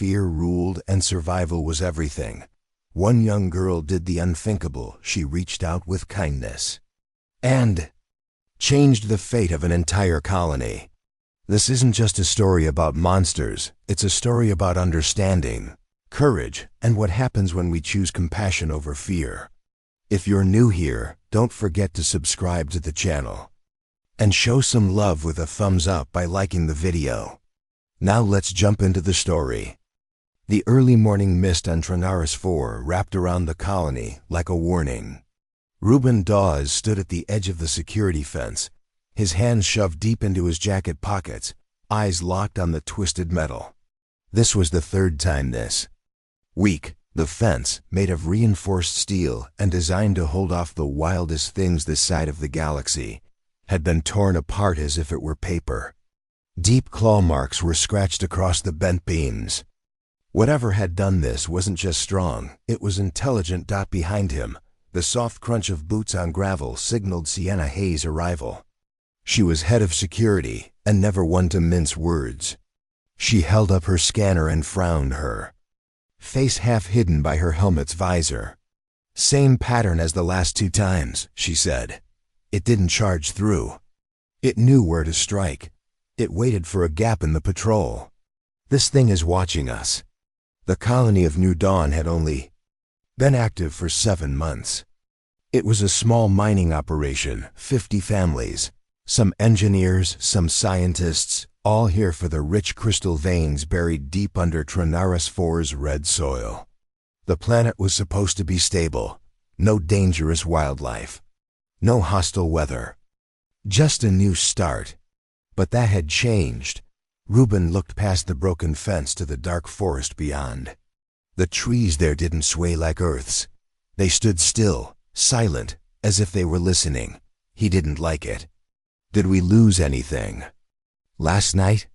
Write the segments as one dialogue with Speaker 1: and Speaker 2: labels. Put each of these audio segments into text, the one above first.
Speaker 1: fear ruled and survival was everything. One young girl did the unthinkable. She reached out with kindness and changed the fate of an entire colony. This isn't just a story about monsters, it's a story about understanding, courage, and what happens when we choose compassion over fear. If you're new here, don't forget to subscribe to the channel and show some love with a thumbs up by liking the video. Now let's jump into the story. The early morning mist on Trinaris 4 wrapped around the colony like a warning. Reuben Dawes stood at the edge of the security fence, his hands shoved deep into his jacket pockets, eyes locked on the twisted metal. This was the third time this week. The fence, made of reinforced steel and designed to hold off the wildest things this side of the galaxy, had been torn apart as if it were paper. Deep claw marks were scratched across the bent beams. Whatever had done this wasn't just strong, it was intelligent. Behind him, the soft crunch of boots on gravel signaled Sienna Hayes' arrival. She was head of security, and never one to mince words. She held up her scanner and frowned, her face half hidden by her helmet's visor. "Same pattern as the last two times," she said. It didn't charge through. It knew where to strike. It waited for a gap in the patrol. "This thing is watching us." The colony of New Dawn had only been active for 7 months. It was a small mining operation, 50 families, some engineers, some scientists, all here for the rich crystal veins buried deep under Trinaris 4's red soil. The planet was supposed to be stable, no dangerous wildlife, no hostile weather, just a new start. But that had changed. Reuben looked past the broken fence to the dark forest beyond. The trees there didn't sway like Earth's. They stood still, silent, as if they were listening. He didn't like it. "Did we lose anything last night?"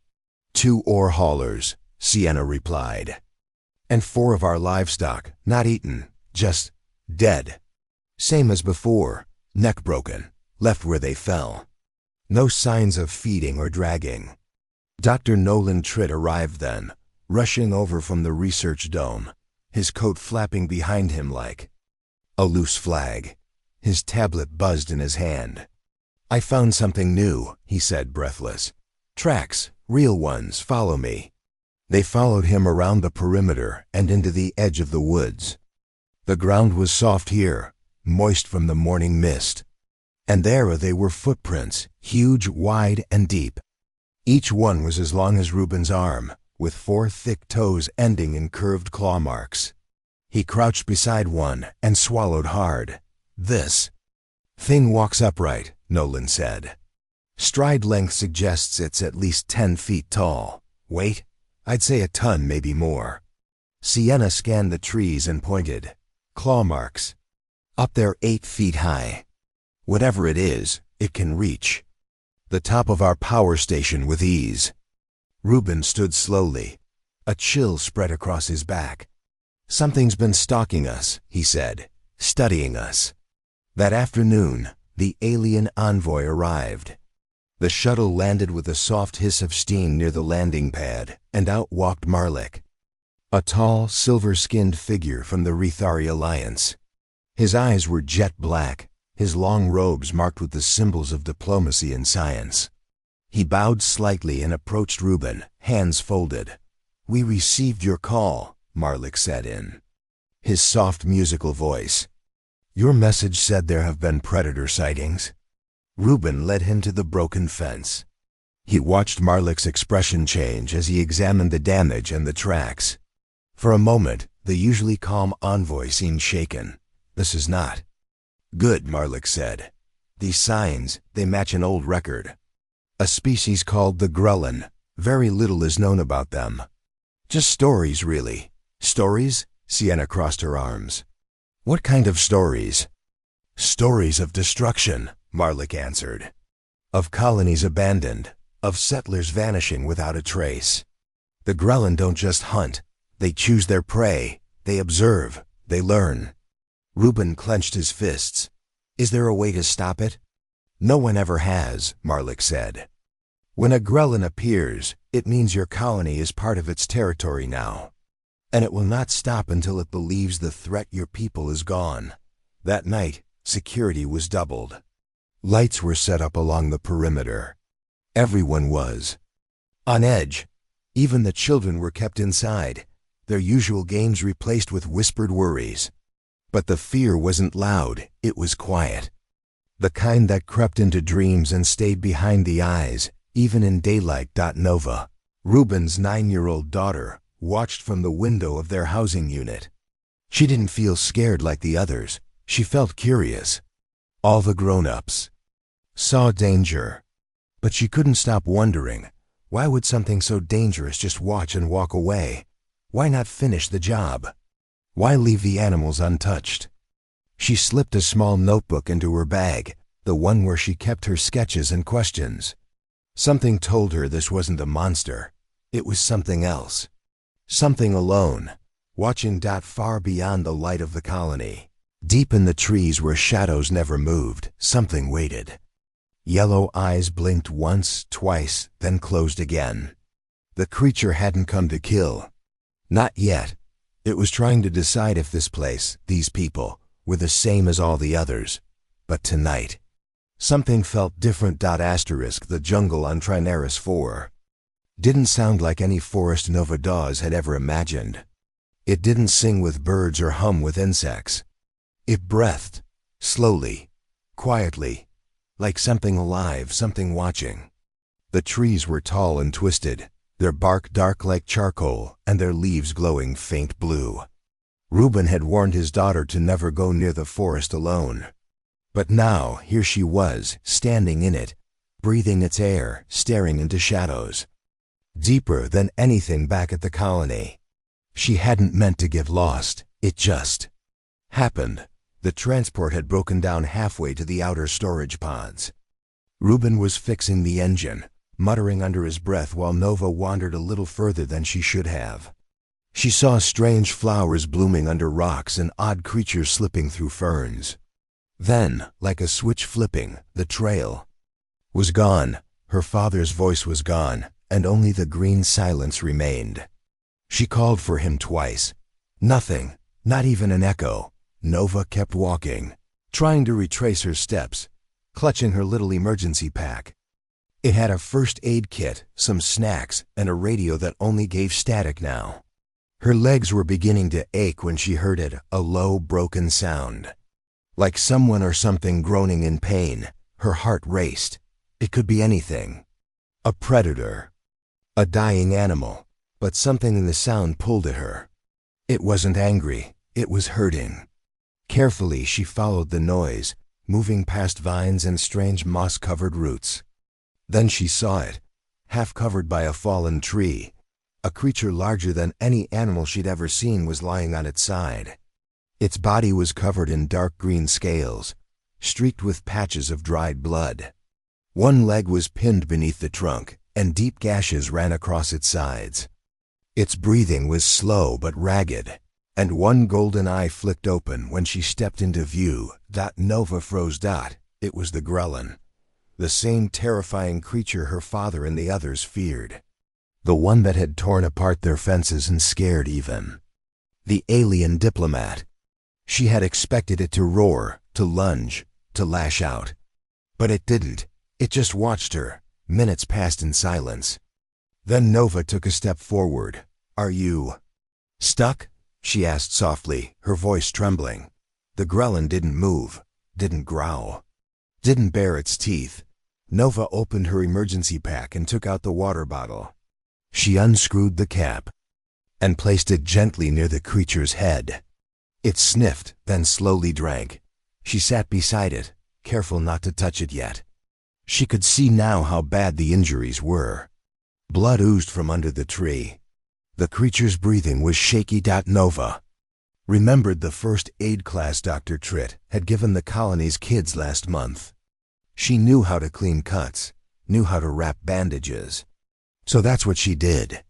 Speaker 1: "2 ore haulers," Sienna replied. "And 4 of our livestock, not eaten, just dead. Same as before, neck broken, left where they fell. No signs of feeding or dragging." Dr. Nolan Tritt arrived then, rushing over from the research dome, his coat flapping behind him like a loose flag. His tablet buzzed in his hand. "I found something new," he said, breathless. "Tracks, real ones, follow me." They followed him around the perimeter and into the edge of the woods. The ground was soft here, moist from the morning mist. And there they were, footprints, huge, wide, and deep. Each one was as long as Reuben's arm, with 4 thick toes ending in curved claw marks. He crouched beside one and swallowed hard. "This thing walks upright," Nolan said. "Stride length suggests it's at least 10 feet tall. Weight? I'd say a ton, maybe more." Sienna scanned the trees and pointed. "Claw marks. Up there 8 feet high. Whatever it is, it can reach the top of our power station with ease." Reuben stood slowly. A chill spread across his back. "Something's been stalking us," he said, "studying us." That afternoon, the alien envoy arrived. The shuttle landed with a soft hiss of steam near the landing pad, and out walked Marlik, a tall, silver-skinned figure from the Rethari Alliance. His eyes were jet black, his long robes marked with the symbols of diplomacy and science. He bowed slightly and approached Reuben, hands folded. "We received your call," Marlik said in his soft musical voice. "Your message said there have been predator sightings." Reuben led him to the broken fence. He watched Marlik's expression change as he examined the damage and the tracks. For a moment, the usually calm envoy seemed shaken. "This is not good," Marlik said. "These signs, they match an old record. A species called the Grellan. Very little is known about them. Just stories, really." "Stories?" Sienna crossed her arms. "What kind of stories?" "Stories of destruction," Marlik answered. "Of colonies abandoned, of settlers vanishing without a trace. The Grellan don't just hunt. They choose their prey. They observe. They learn." Reuben clenched his fists. "Is there a way to stop it?" "No one ever has," Marlik said. "When a Grellan appears, it means your colony is part of its territory now. And it will not stop until it believes the threat your people is gone. That night, security was doubled. Lights were set up along the perimeter. Everyone was on edge. Even the children were kept inside, their usual games replaced with whispered worries. But the fear wasn't loud, it was quiet. The kind that crept into dreams and stayed behind the eyes, even in daylight. Nova, Ruben's 9-year-old daughter, watched from the window of their housing unit. She didn't feel scared like the others, she felt curious. All the grown-ups saw danger, but she couldn't stop wondering, why would something so dangerous just watch and walk away? Why not finish the job? Why leave the animals untouched? She slipped a small notebook into her bag, the one where she kept her sketches and questions. Something told her this wasn't a monster. It was something else. Something alone, watching. Far beyond the light of the colony, deep in the trees where shadows never moved, something waited. Yellow eyes blinked once, twice, then closed again. The creature hadn't come to kill. Not yet. It was trying to decide if this place, these people, were the same as all the others. But tonight, something felt different. The jungle on Trinaris 4 didn't sound like any forest Nova Dawes had ever imagined. It didn't sing with birds or hum with insects. It breathed, slowly, quietly, like something alive, something watching. The trees were tall and twisted, their bark dark like charcoal and their leaves glowing faint blue. Ruben had warned his daughter to never go near the forest alone. But now, here she was, standing in it, breathing its air, staring into shadows. Deeper than anything back at the colony. She hadn't meant to get lost, it just happened. The transport had broken down halfway to the outer storage pods. Ruben was fixing the engine, muttering under his breath while Nova wandered a little further than she should have. She saw strange flowers blooming under rocks and odd creatures slipping through ferns. Then, like a switch flipping, the trail was gone. Her father's voice was gone, and only the green silence remained. She called for him twice. Nothing, not even an echo. Nova kept walking, trying to retrace her steps, clutching her little emergency pack. It had a first aid kit, some snacks, and a radio that only gave static now. Her legs were beginning to ache when she heard it, a low, broken sound. Like someone or something groaning in pain. Her heart raced. It could be anything. A predator. A dying animal. But something in the sound pulled at her. It wasn't angry. It was hurting. Carefully she followed the noise, moving past vines and strange moss-covered roots. Then she saw it, half covered by a fallen tree. A creature larger than any animal she'd ever seen was lying on its side. Its body was covered in dark green scales, streaked with patches of dried blood. One leg was pinned beneath the trunk, and deep gashes ran across its sides. Its breathing was slow but ragged, and one golden eye flicked open when she stepped into view. Nova froze. It was the Grelin, the same terrifying creature her father and the others feared. The one that had torn apart their fences and scared even. The alien diplomat. She had expected it to roar, to lunge, to lash out. But it didn't. It just watched her. Minutes passed in silence. Then Nova took a step forward. "Are you stuck?" she asked softly, her voice trembling. The Grelin didn't move, didn't growl, didn't bare its teeth. Nova opened her emergency pack and took out the water bottle. She unscrewed the cap and placed it gently near the creature's head. It sniffed, then slowly drank. She sat beside it, careful not to touch it yet. She could see now how bad the injuries were. Blood oozed from under the tree. The creature's breathing was shaky. Nova remembered the first aid class Dr. Tritt had given the colony's kids last month. She knew how to clean cuts, knew how to wrap bandages. So that's what she did.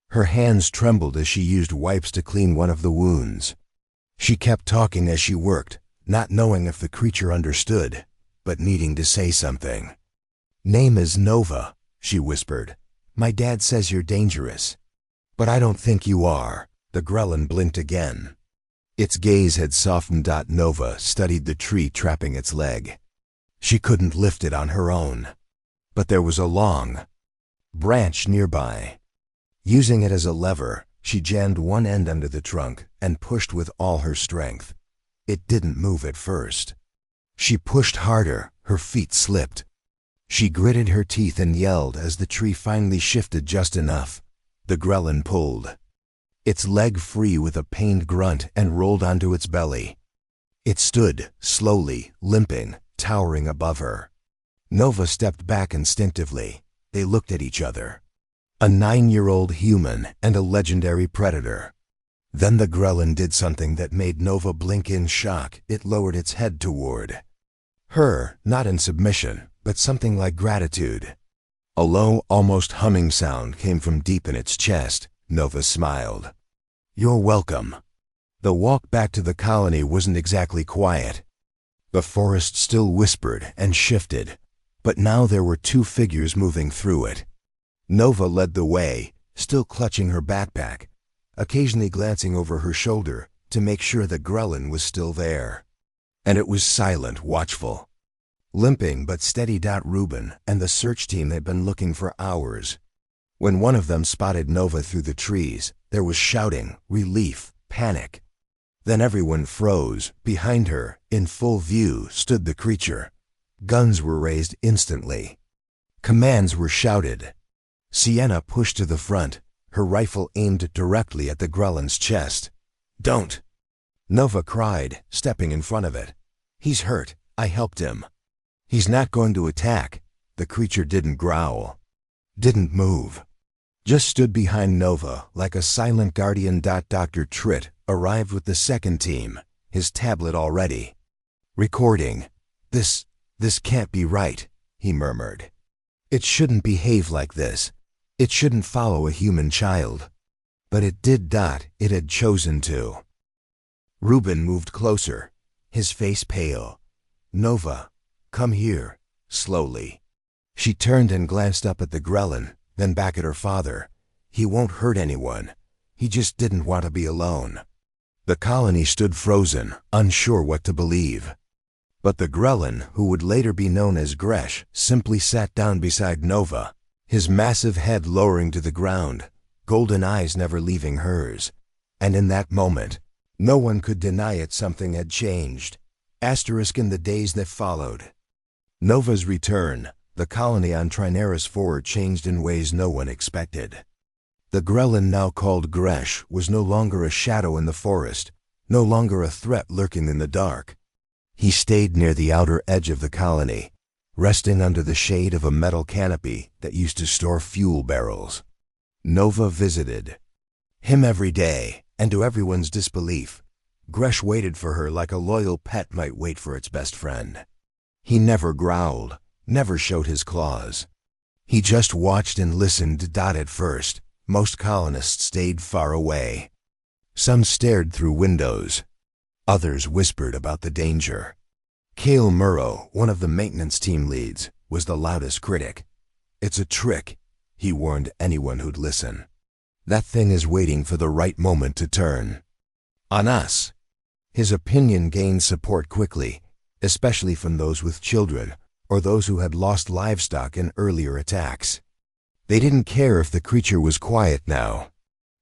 Speaker 1: Her hands trembled as she used wipes to clean one of the wounds. She kept talking as she worked, not knowing if the creature understood, but needing to say something. "Name is Nova," she whispered. "My dad says you're dangerous. But I don't think you are. The grelin blinked again. Its gaze had softened. Nova studied the tree trapping its leg. She couldn't lift it on her own. But there was a long branch nearby. Using it as a lever, she jammed one end under the trunk and pushed with all her strength. It didn't move at first. She pushed harder, her feet slipped. She gritted her teeth and yelled as the tree finally shifted just enough. The grelin pulled its leg free with a pained grunt and rolled onto its belly. It stood, slowly, limping, towering above her. Nova stepped back instinctively. They looked at each other. A 9-year-old human and a legendary predator. Then the grelin did something that made Nova blink in shock. It lowered its head toward her, not in submission, but something like gratitude. A low, almost humming sound came from deep in its chest. Nova smiled. "You're welcome." The walk back to the colony wasn't exactly quiet. The forest still whispered and shifted, but now there were 2 figures moving through it. Nova led the way, still clutching her backpack, occasionally glancing over her shoulder to make sure the grelin was still there. And it was silent, watchful. Limping but steady. Ruben and the search team had been looking for hours. When one of them spotted Nova through the trees, there was shouting, relief, panic. Then everyone froze. Behind her, in full view, stood the creature. Guns were raised instantly. Commands were shouted. Sienna pushed to the front, her rifle aimed directly at the grelin's chest. "Don't!" Nova cried, stepping in front of it. "He's hurt. I helped him." "He's not going to attack." The creature didn't growl, didn't move, just stood behind Nova like a silent guardian. Dr. Tritt arrived with the second team, his tablet already. Recording. This can't be right," he murmured. "It shouldn't behave like this. It shouldn't follow a human child." But it did. It had chosen to. Reuben moved closer, his face pale. "Nova, come here," slowly. She turned and glanced up at the grelin, then back at her father. "He won't hurt anyone. He just didn't want to be alone." The colony stood frozen, unsure what to believe. But the grelin, who would later be known as Gresh, simply sat down beside Nova, his massive head lowering to the ground, golden eyes never leaving hers. And in that moment, no one could deny it, something had changed. Asterisk in the days that followed. Nova's return, the colony on Trinaris IV changed in ways no one expected. The grelin, now called Gresh, was no longer a shadow in the forest, no longer a threat lurking in the dark. He stayed near the outer edge of the colony, resting under the shade of a metal canopy that used to store fuel barrels. Nova visited him every day, and to everyone's disbelief, Gresh waited for her like a loyal pet might wait for its best friend. He never growled, never showed his claws. He just watched and listened. At first, most colonists stayed far away. Some stared through windows. Others whispered about the danger. Cale Murrow, one of the maintenance team leads, was the loudest critic. "It's a trick," he warned anyone who'd listen. "That thing is waiting for the right moment to turn on us." His opinion gained support quickly, especially from those with children or those who had lost livestock in earlier attacks. They didn't care if the creature was quiet now.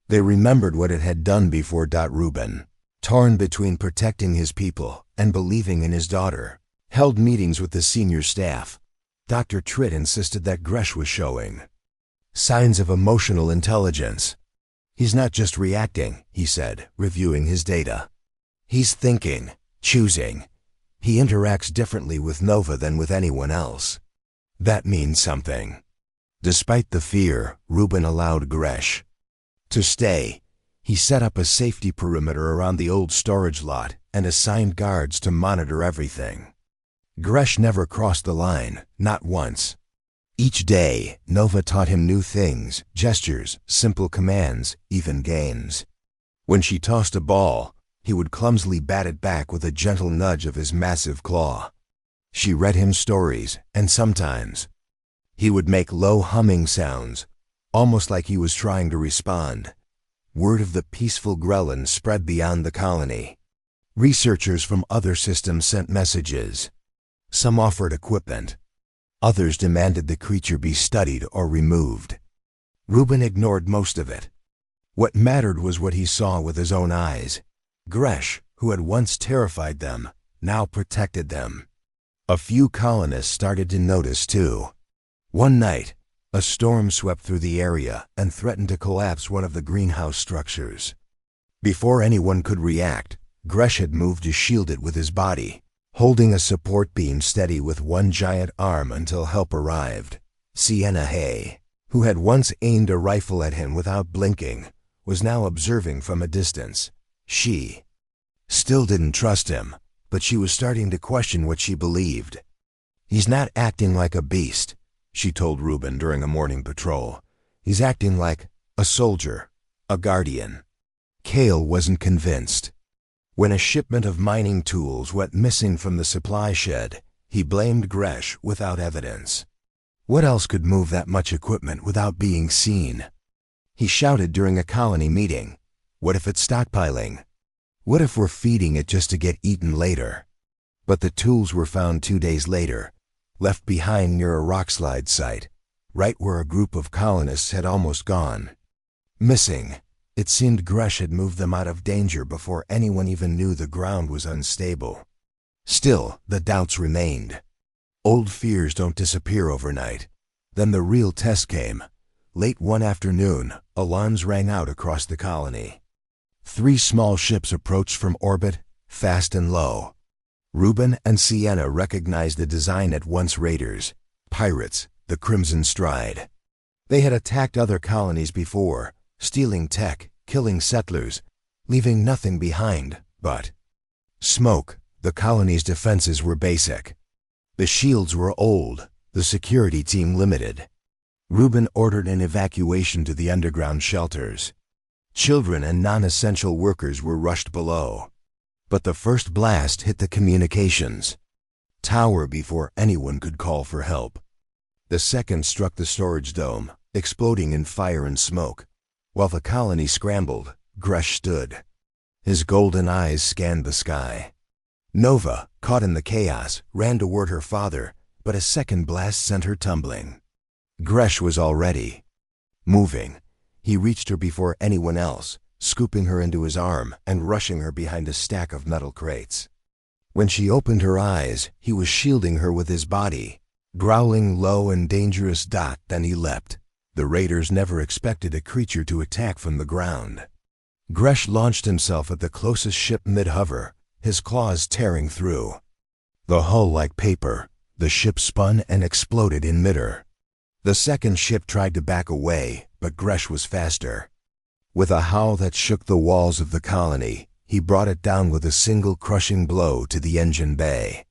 Speaker 1: They remembered what it had done before. Reuben, torn between protecting his people and believing in his daughter, held meetings with the senior staff. Dr. Tritt insisted that Gresh was showing signs of emotional intelligence. "He's not just reacting," he said, reviewing his data. "He's thinking, choosing. He interacts differently with Nova than with anyone else. That means something." Despite the fear, Reuben allowed Gresh to stay. He set up a safety perimeter around the old storage lot and assigned guards to monitor everything. Gresh never crossed the line, not once. Each day, Nova taught him new things, gestures, simple commands, even games. When she tossed a ball, he would clumsily bat it back with a gentle nudge of his massive claw. She read him stories, and sometimes he would make low humming sounds, almost like he was trying to respond. Word of the peaceful Grelin spread beyond the colony. Researchers from other systems sent messages. Some offered equipment. Others demanded the creature be studied or removed. Reuben ignored most of it. What mattered was what he saw with his own eyes. Gresh, who had once terrified them, now protected them. A few colonists started to notice too. One night, a storm swept through the area and threatened to collapse one of the greenhouse structures. Before anyone could react, Gresh had moved to shield it with his body, holding a support beam steady with one giant arm until help arrived. Sienna Hay, who had once aimed a rifle at him without blinking, was now observing from a distance. She still didn't trust him, but she was starting to question what she believed. "He's not acting like a beast," she told Reuben during a morning patrol. "He's acting like a soldier, a guardian." Cale wasn't convinced. When a shipment of mining tools went missing from the supply shed, he blamed Gresh without evidence. What else could move that much equipment without being seen? He shouted during a colony meeting, "What if it's stockpiling? What if we're feeding it just to get eaten later?" But the tools were found 2 days later, left behind near a rockslide site, right where a group of colonists had almost gone. Missing. It seemed Gresh had moved them out of danger before anyone even knew the ground was unstable. Still, the doubts remained. Old fears don't disappear overnight. Then the real test came. Late one afternoon, alarms rang out across the colony. 3 small ships approached from orbit, fast and low. Reuben and Sienna recognized the design at once. Raiders, pirates, the Crimson Stride. They had attacked other colonies before, stealing tech, killing settlers, leaving nothing behind but smoke. The colony's defenses were basic. The shields were old, the security team limited. Reuben ordered an evacuation to the underground shelters. Children and non-essential workers were rushed below. But the first blast hit the communications tower before anyone could call for help. The second struck the storage dome, exploding in fire and smoke. While the colony scrambled, Gresh stood. His golden eyes scanned the sky. Nova, caught in the chaos, ran toward her father, but a second blast sent her tumbling. Gresh was already moving. He reached her before anyone else, scooping her into his arm and rushing her behind a stack of metal crates. When she opened her eyes, he was shielding her with his body. Growling low and dangerous, then he leapt. The raiders never expected a creature to attack from the ground. Gresh launched himself at the closest ship mid-hover, his claws tearing through the hull like paper. The ship spun and exploded in midair. The second ship tried to back away, but Gresh was faster. With a howl that shook the walls of the colony, he brought it down with a single crushing blow to the engine bay.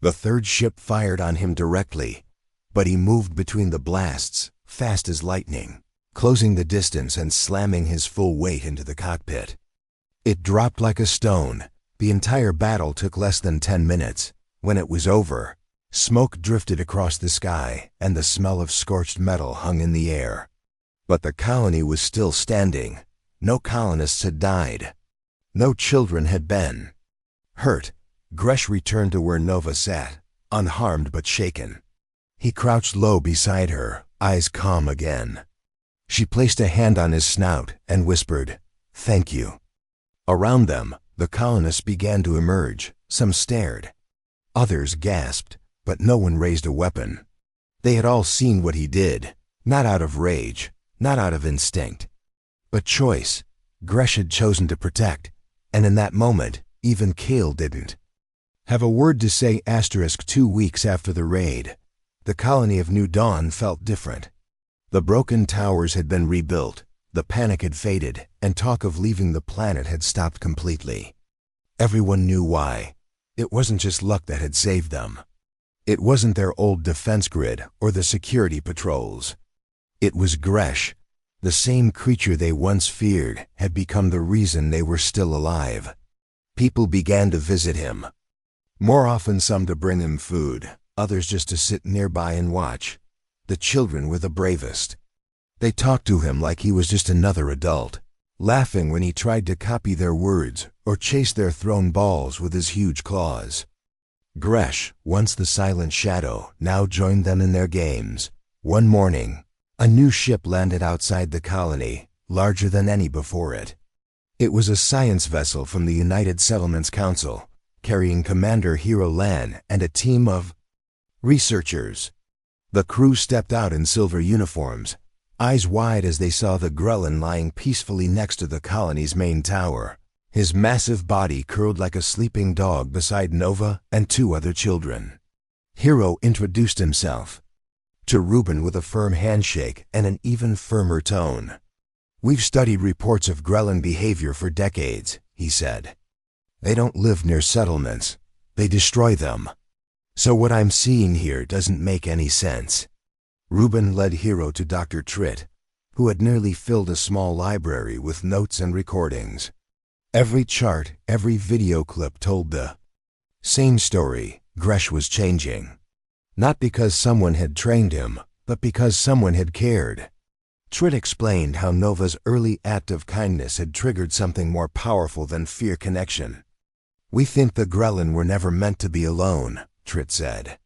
Speaker 1: The third ship fired on him directly, but he moved between the blasts, fast as lightning, closing the distance and slamming his full weight into the cockpit. It dropped like a stone. The entire battle took less than 10 minutes. When it was over, smoke drifted across the sky and the smell of scorched metal hung in the air. But the colony was still standing. No colonists had died. No children had been hurt. Gresh returned to where Nova sat, unharmed but shaken. He crouched low beside her, eyes calm again. She placed a hand on his snout and whispered, "Thank you." Around them, the colonists began to emerge. Some stared. Others gasped, but no one raised a weapon. They had all seen what he did, not out of rage, not out of instinct, but choice. Gresh had chosen to protect, and in that moment, even Cale didn't have a word to say. 2 weeks after the raid, the colony of New Dawn felt different. The broken towers had been rebuilt, the panic had faded, and talk of leaving the planet had stopped completely. Everyone knew why. It wasn't just luck that had saved them. It wasn't their old defense grid or the security patrols. It was Gresh. The same creature they once feared had become the reason they were still alive. People began to visit him. More often, some to bring him food, others just to sit nearby and watch. The children were the bravest. They talked to him like he was just another adult. laughing when he tried to copy their words or chase their thrown balls with his huge claws. Gresh, once the silent shadow, now joined them in their games. One morning, a new ship landed outside the colony, larger than any before it. It was a science vessel from the United Settlements Council, carrying Commander Hero Lan and a team of researchers. The crew stepped out in silver uniforms, eyes wide as they saw the Grelin lying peacefully next to the colony's main tower. His massive body curled like a sleeping dog beside Nova and two other children. Hero introduced himself to Ruben with a firm handshake and an even firmer tone. "We've studied reports of Grelin behavior for decades," he said. "They don't live near settlements. They destroy them. So what I'm seeing here doesn't make any sense." Ruben led Hero to Dr. Tritt, who had nearly filled a small library with notes and recordings. Every chart, every video clip told the same story. Gresh was changing. Not because someone had trained him, but because someone had cared. Tritt explained how Nova's early act of kindness had triggered something more powerful than fear connection. "We think the Grelin were never meant to be alone," Tritt said.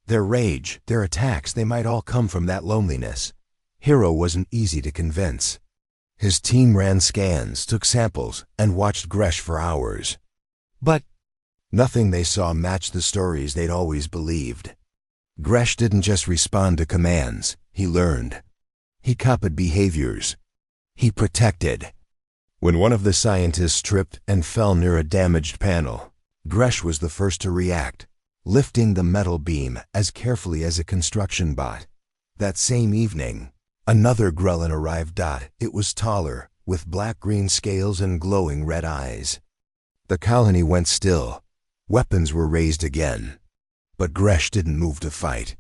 Speaker 1: "Their rage, their attacks, they might all come from that loneliness." Hero wasn't easy to convince. His team ran scans, took samples, and watched Gresh for hours. But nothing they saw matched the stories they'd always believed. Gresh didn't just respond to commands, he learned. He copied behaviors. He protected. When one of the scientists tripped and fell near a damaged panel, Gresh was the first to react, lifting the metal beam as carefully as a construction bot. That same evening, another Grelin arrived. It was taller, with black-green scales and glowing red eyes. The colony went still. Weapons were raised again. But Gresh didn't move to fight.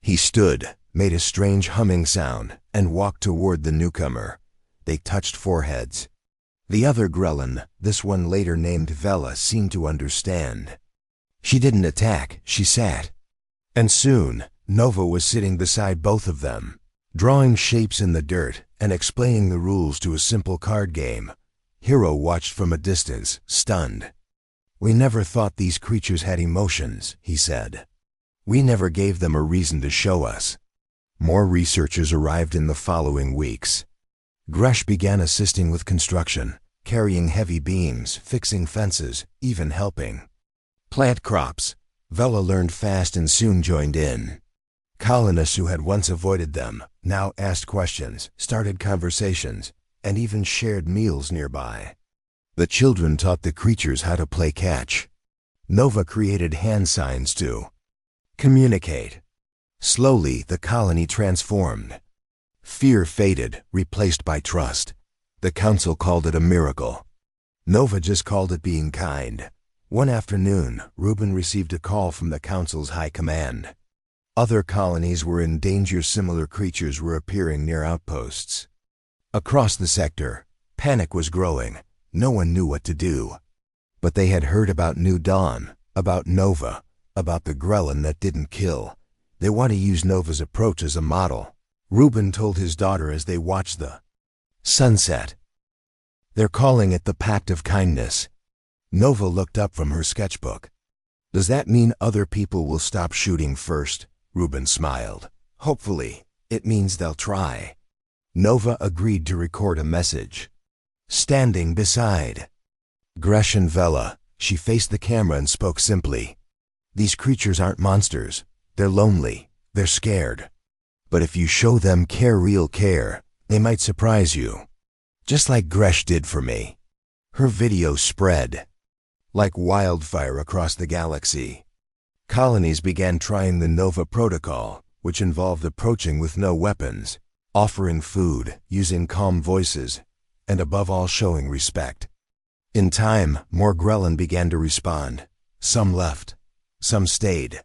Speaker 1: He stood, made a strange humming sound, and walked toward the newcomer. They touched foreheads. The other Grelin, this one later named Vela, seemed to understand. She didn't attack, she sat. And soon, Nova was sitting beside both of them, drawing shapes in the dirt and explaining the rules to a simple card game. Hero watched from a distance, stunned. "We never thought these creatures had emotions," he said. "We never gave them a reason to show us." More researchers arrived in the following weeks. Gresh began assisting with construction, carrying heavy beams, fixing fences, even helping plant crops. Vela learned fast and soon joined in. Colonists who had once avoided them now asked questions, started conversations, and even shared meals nearby. The children taught the creatures how to play catch. Nova created hand signs to communicate. Slowly, the colony transformed. Fear faded, replaced by trust. The council called it a miracle. Nova just called it being kind. One afternoon, Ruben received a call from the council's high command. Other colonies were in danger. Similar creatures were appearing near outposts. Across the sector, panic was growing. No one knew what to do. But they had heard about New Dawn, about Nova, about the Grelin that didn't kill. They want to use Nova's approach as a model. Ruben told his daughter as they watched the sunset. "They're calling it the Pact of Kindness." Nova looked up from her sketchbook. "Does that mean other people will stop shooting first?" Ruben smiled. "Hopefully. It means they'll try." Nova agreed to record a message. Standing beside Gresh and Vela, she faced the camera and spoke simply. "These creatures aren't monsters. They're lonely. They're scared. But if you show them care, real care, they might surprise you. Just like Gresh did for me." Her video spread like wildfire across the galaxy. Colonies began trying the Nova Protocol, which involved approaching with no weapons, offering food, using calm voices, and above all showing respect. In time, more Grelin began to respond. Some left. Some stayed.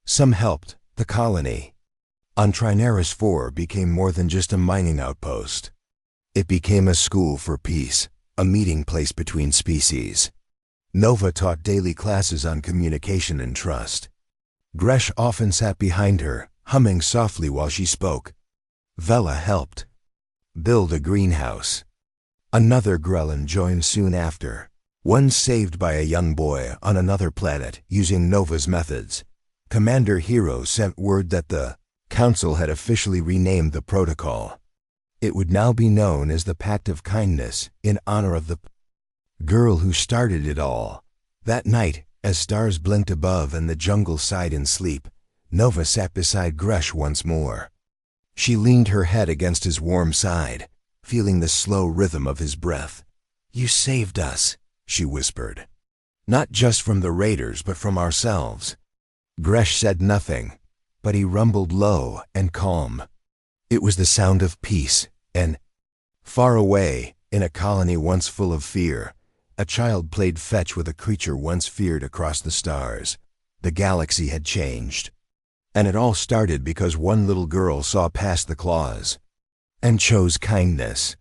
Speaker 1: Some helped the colony. On Trinaris 4 became more than just a mining outpost. It became a school for peace, a meeting place between species. Nova taught daily classes on communication and trust. Gresh often sat behind her, humming softly while she spoke. Vela helped build a greenhouse. Another Grelin joined soon after, one saved by a young boy on another planet using Nova's methods. Commander Hero sent word that the Council had officially renamed the protocol. It would now be known as the Pact of Kindness in honor of the girl who started it all. That night, as stars blinked above and the jungle sighed in sleep, Nova sat beside Gresh once more. She leaned her head against his warm side, feeling the slow rhythm of his breath. "You saved us," she whispered. "Not just from the raiders, but from ourselves." Gresh said nothing, but he rumbled low and calm. It was the sound of peace, and far away, in a colony once full of fear, a child played fetch with a creature once feared across the stars. The galaxy had changed. And it all started because one little girl saw past the claws and chose kindness.